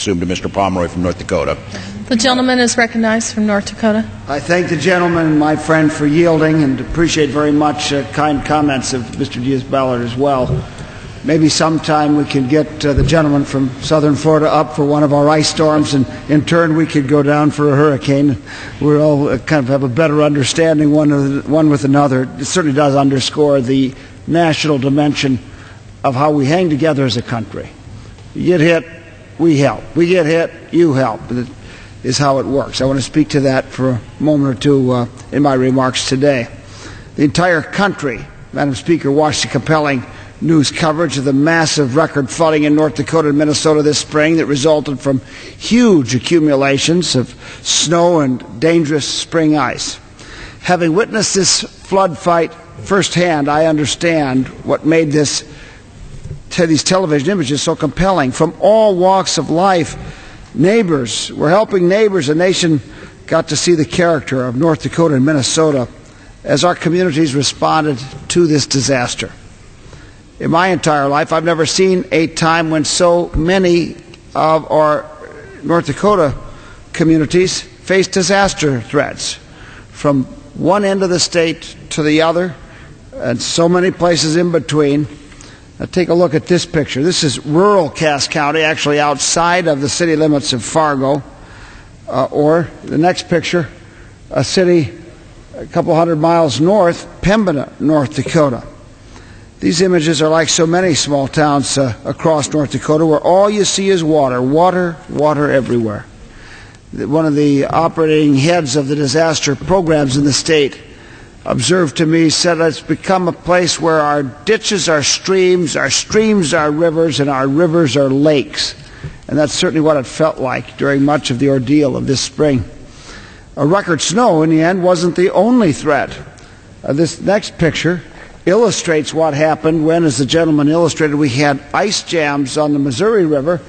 assume, to Mr. Pomeroy from North Dakota. The gentleman is recognized from North Dakota. I thank the gentleman, my friend, for yielding, and appreciate very much kind comments of Mr. Diaz-Ballard as well. Maybe sometime we can get the gentleman from southern Florida up for one of our ice storms, and in turn we could go down for a hurricane. We'll all kind of have a better understanding one with another. It certainly does underscore the national dimension of how we hang together as a country. You get hit, we help. We get hit, you help. It is how it works. I want to speak to that for a moment or two in my remarks today. The entire country, Madam Speaker, watched the compelling news coverage of the massive record flooding in North Dakota and Minnesota this spring that resulted from huge accumulations of snow and dangerous spring ice. Having witnessed this flood fight firsthand, I understand what made these television images so compelling. From all walks of life, neighbors were helping neighbors. The nation got to see the character of North Dakota and Minnesota as our communities responded to this disaster. In my entire life, I've never seen a time when so many of our North Dakota communities faced disaster threats from one end of the state to the other, and so many places in between. Now take a look at this picture. This is rural Cass County, actually outside of the city limits of Fargo. Or the next picture, a city a couple hundred miles north, Pembina, North Dakota. These images are like so many small towns across North Dakota, where all you see is water, water, water everywhere. One of the operating heads of the disaster programs in the state observed to me, said it's become a place where our ditches are streams are rivers, and our rivers are lakes. And that's certainly what it felt like during much of the ordeal of this spring. A record snow, in the end, wasn't the only threat. This next picture illustrates what happened when, as the gentleman illustrated, we had ice jams on the Missouri River,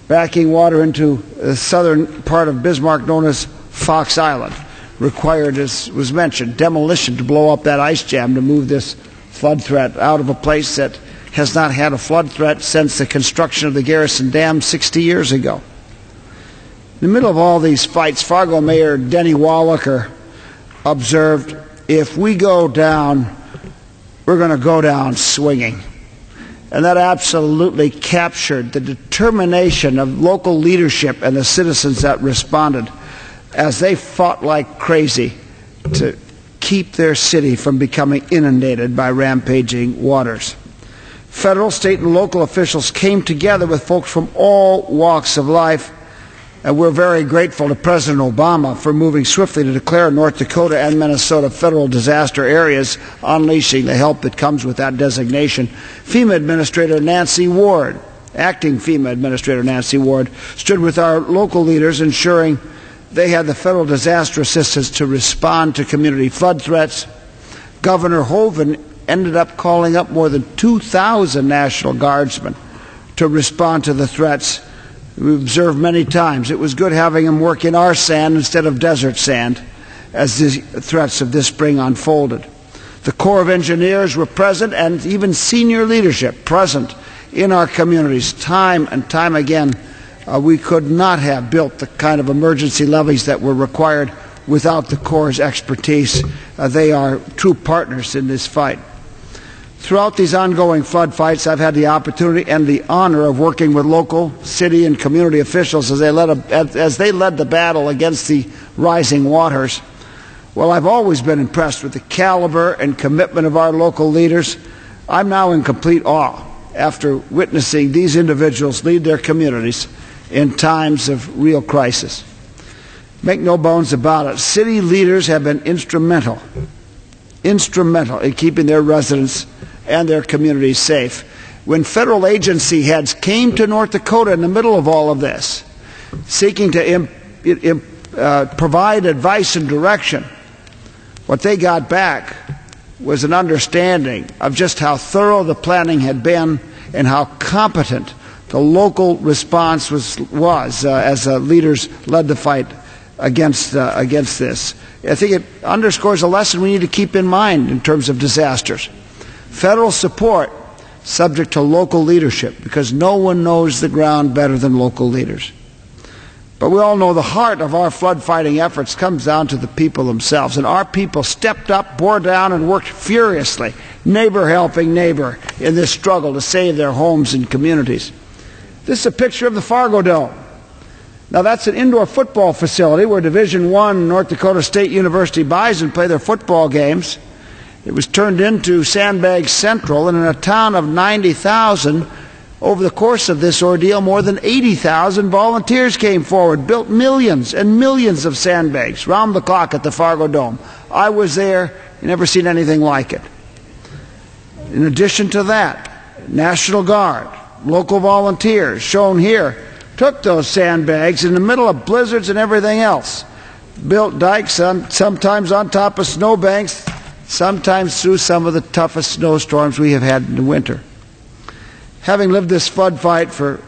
backing water into the southern part of Bismarck known as Fox Island. Required, as was mentioned, demolition to blow up that ice jam to move this flood threat out of a place that has not had a flood threat since the construction of the Garrison Dam 60 years ago. In the middle of all these fights, Fargo Mayor Denny Wallaker observed, "If we go down, we're going to go down swinging." And that absolutely captured the determination of local leadership and the citizens that responded as they fought like crazy to keep their city from becoming inundated by rampaging waters. Federal, state, and local officials came together with folks from all walks of life, and we're very grateful to President Obama for moving swiftly to declare North Dakota and Minnesota federal disaster areas, unleashing the help that comes with that designation. FEMA Administrator Nancy Ward, acting FEMA Administrator Nancy Ward, stood with our local leaders, ensuring they had the federal disaster assistance to respond to community flood threats. Governor Hoeven ended up calling up more than 2,000 National Guardsmen to respond to the threats. We've observed many times it was good having them work in our sand instead of desert sand as the threats of this spring unfolded. The Corps of Engineers were present, and even senior leadership present in our communities time and time again. We could not have built the kind of emergency levees that were required without the Corps' expertise. They are true partners in this fight. Throughout these ongoing flood fights, I've had the opportunity and the honor of working with local, city, and community officials as they led the battle against the rising waters. Well, I've always been impressed with the caliber and commitment of our local leaders. I'm now in complete awe after witnessing these individuals lead their communities in times of real crisis. Make no bones about it, city leaders have been instrumental in keeping their residents and their communities safe. When federal agency heads came to North Dakota in the middle of all of this, seeking to provide advice and direction, what they got back was an understanding of just how thorough the planning had been and how competent the local response was as leaders led the fight against this. I think it underscores a lesson we need to keep in mind in terms of disasters. Federal support subject to local leadership, because no one knows the ground better than local leaders. But we all know the heart of our flood fighting efforts comes down to the people themselves. And our people stepped up, bore down, and worked furiously, neighbor helping neighbor, in this struggle to save their homes and communities. This is a picture of the Fargo Dome. Now, that's an indoor football facility where Division I North Dakota State University Bison play their football games. It was turned into Sandbag Central, and in a town of 90,000, over the course of this ordeal, more than 80,000 volunteers came forward, built millions and millions of sandbags round the clock at the Fargo Dome. I was there, never seen anything like it. In addition to that, National Guard, local volunteers, shown here, took those sandbags in the middle of blizzards and everything else, built dikes, sometimes on top of snowbanks, sometimes through some of the toughest snowstorms we have had in the winter. Having lived this flood fight for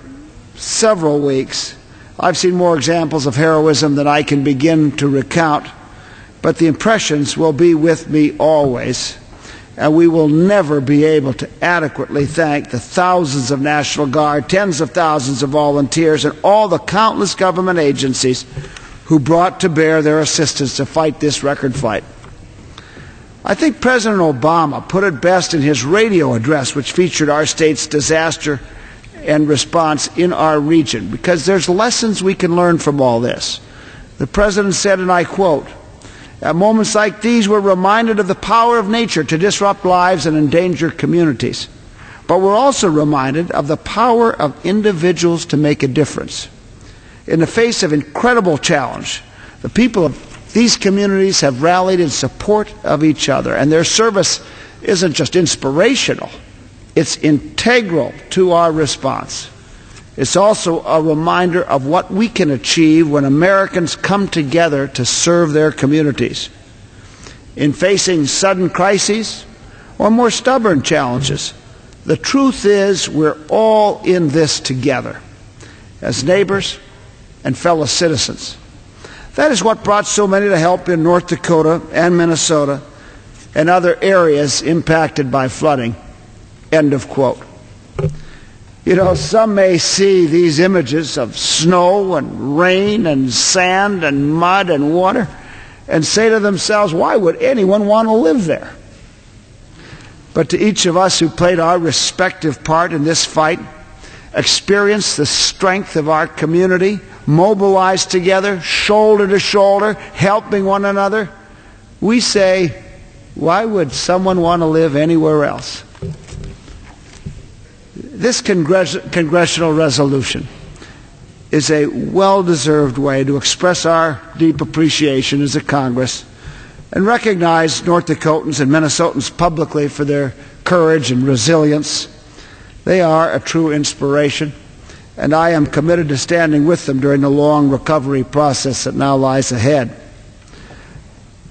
several weeks, I've seen more examples of heroism than I can begin to recount, but the impressions will be with me always, and we will never be able to adequately thank the thousands of National Guard, tens of thousands of volunteers, and all the countless government agencies who brought to bear their assistance to fight this record fight. I think President Obama put it best in his radio address, which featured our state's disaster and response in our region, because there's lessons we can learn from all this. The President said, and I quote, "At moments like these, we're reminded of the power of nature to disrupt lives and endanger communities. But we're also reminded of the power of individuals to make a difference. In the face of incredible challenge, the people of these communities have rallied in support of each other, and their service isn't just inspirational, it's integral to our response. It's also a reminder of what we can achieve when Americans come together to serve their communities. In facing sudden crises or more stubborn challenges, the truth is we're all in this together as neighbors and fellow citizens. That is what brought so many to help in North Dakota and Minnesota and other areas impacted by flooding." End of quote. You know, some may see these images of snow and rain and sand and mud and water and say to themselves, why would anyone want to live there? But to each of us who played our respective part in this fight, experienced the strength of our community, mobilized together, shoulder to shoulder, helping one another, we say, why would someone want to live anywhere else? This congressional resolution is a well-deserved way to express our deep appreciation as a Congress and recognize North Dakotans and Minnesotans publicly for their courage and resilience. They are a true inspiration, and I am committed to standing with them during the long recovery process that now lies ahead.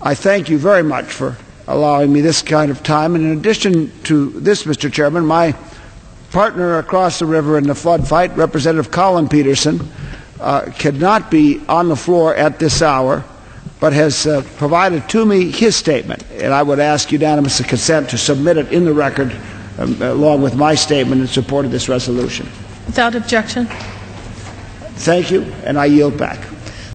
I thank you very much for allowing me this kind of time, and in addition to this, Mr. Chairman, my partner across the river in the flood fight, Representative Colin Peterson, cannot be on the floor at this hour, but has provided to me his statement, and I would ask unanimous consent to submit it in the record along with my statement in support of this resolution. Without objection. Thank you, and I yield back.